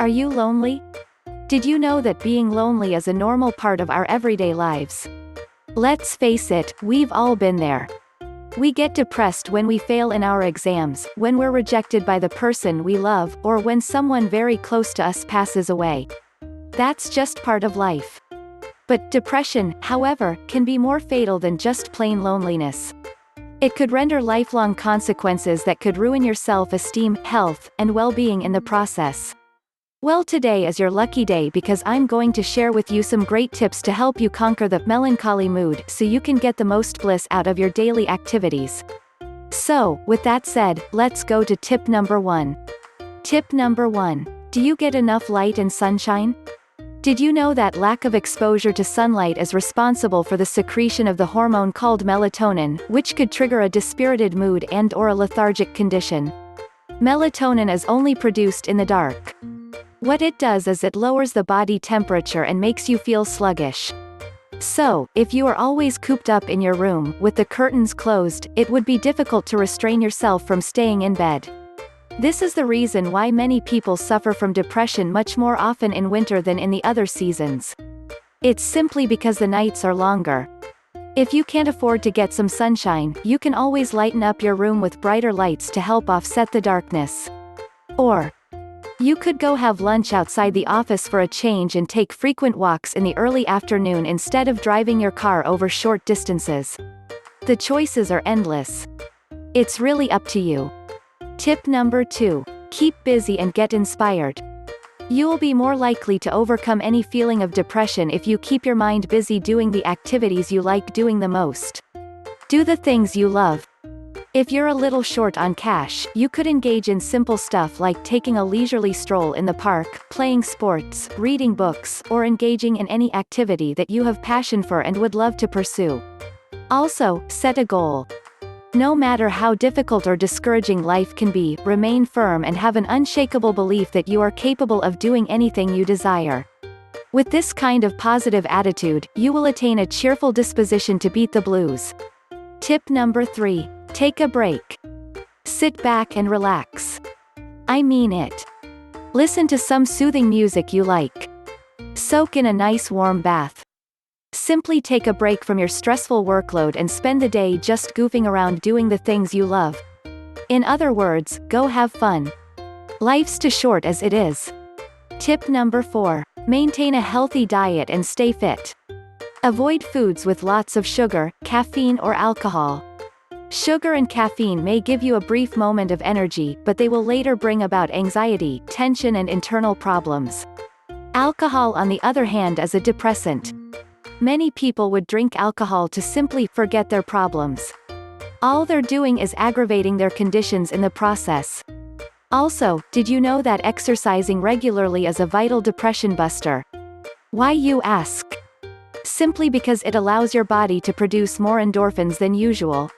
Are you lonely? Did you know that being lonely is a normal part of our everyday lives? Let's face it, we've all been there. We get depressed when we fail in our exams, when we're rejected by the person we love, or when someone very close to us passes away. That's just part of life. But depression, however, can be more fatal than just plain loneliness. It could render lifelong consequences that could ruin your self-esteem, health, and well-being in the process. Well, today is your lucky day because I'm going to share with you some great tips to help you conquer the melancholy mood so you can get the most bliss out of your daily activities. So, with that said, let's go to tip number 1. Tip number 1. Do you get enough light and sunshine? Did you know that lack of exposure to sunlight is responsible for the secretion of the hormone called melatonin, which could trigger a dispirited mood and/or a lethargic condition? Melatonin is only produced in the dark. What it does is it lowers the body temperature and makes you feel sluggish. So, if you are always cooped up in your room, with the curtains closed, it would be difficult to restrain yourself from staying in bed. This is the reason why many people suffer from depression much more often in winter than in the other seasons. It's simply because the nights are longer. If you can't afford to get some sunshine, you can always lighten up your room with brighter lights to help offset the darkness. Or, you could go have lunch outside the office for a change and take frequent walks in the early afternoon instead of driving your car over short distances. The choices are endless. It's really up to you. Tip number 2. Keep busy and get inspired. You'll be more likely to overcome any feeling of depression if you keep your mind busy doing the activities you like doing the most. Do the things you love. If you're a little short on cash, you could engage in simple stuff like taking a leisurely stroll in the park, playing sports, reading books, or engaging in any activity that you have passion for and would love to pursue. Also, set a goal. No matter how difficult or discouraging life can be, remain firm and have an unshakable belief that you are capable of doing anything you desire. With this kind of positive attitude, you will attain a cheerful disposition to beat the blues. Tip number 3. Take a break. Sit back and relax. I mean it. Listen to some soothing music you like. Soak in a nice warm bath. Simply take a break from your stressful workload and spend the day just goofing around doing the things you love. In other words, go have fun. Life's too short as it is. Tip number 4. Maintain a healthy diet and stay fit. Avoid foods with lots of sugar, caffeine or alcohol. Sugar and caffeine may give you a brief moment of energy, but they will later bring about anxiety, tension and internal problems. Alcohol on the other hand is a depressant. Many people would drink alcohol to simply forget their problems. All they're doing is aggravating their conditions in the process. Also, did you know that exercising regularly is a vital depression buster? Why, you ask? Simply because it allows your body to produce more endorphins than usual.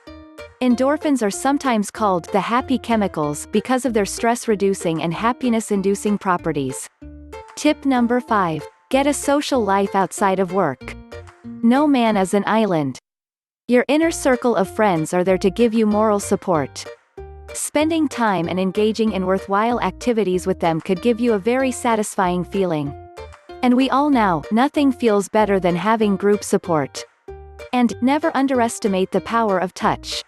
Endorphins are sometimes called the happy chemicals because of their stress-reducing and happiness-inducing properties. Tip number 5. Get a social life outside of work. No man is an island. Your inner circle of friends are there to give you moral support. Spending time and engaging in worthwhile activities with them could give you a very satisfying feeling. And we all know, nothing feels better than having group support. And, never underestimate the power of touch.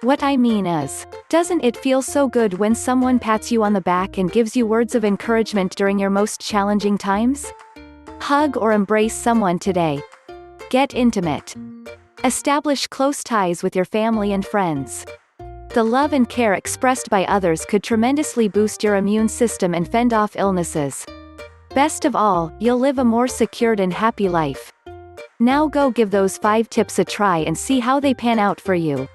What I mean is, doesn't it feel so good when someone pats you on the back and gives you words of encouragement during your most challenging times? Hug or embrace someone today. Get intimate. Establish close ties with your family and friends. The love and care expressed by others could tremendously boost your immune system and fend off illnesses. Best of all, you'll live a more secured and happy life. Now go give those 5 tips a try and see how they pan out for you.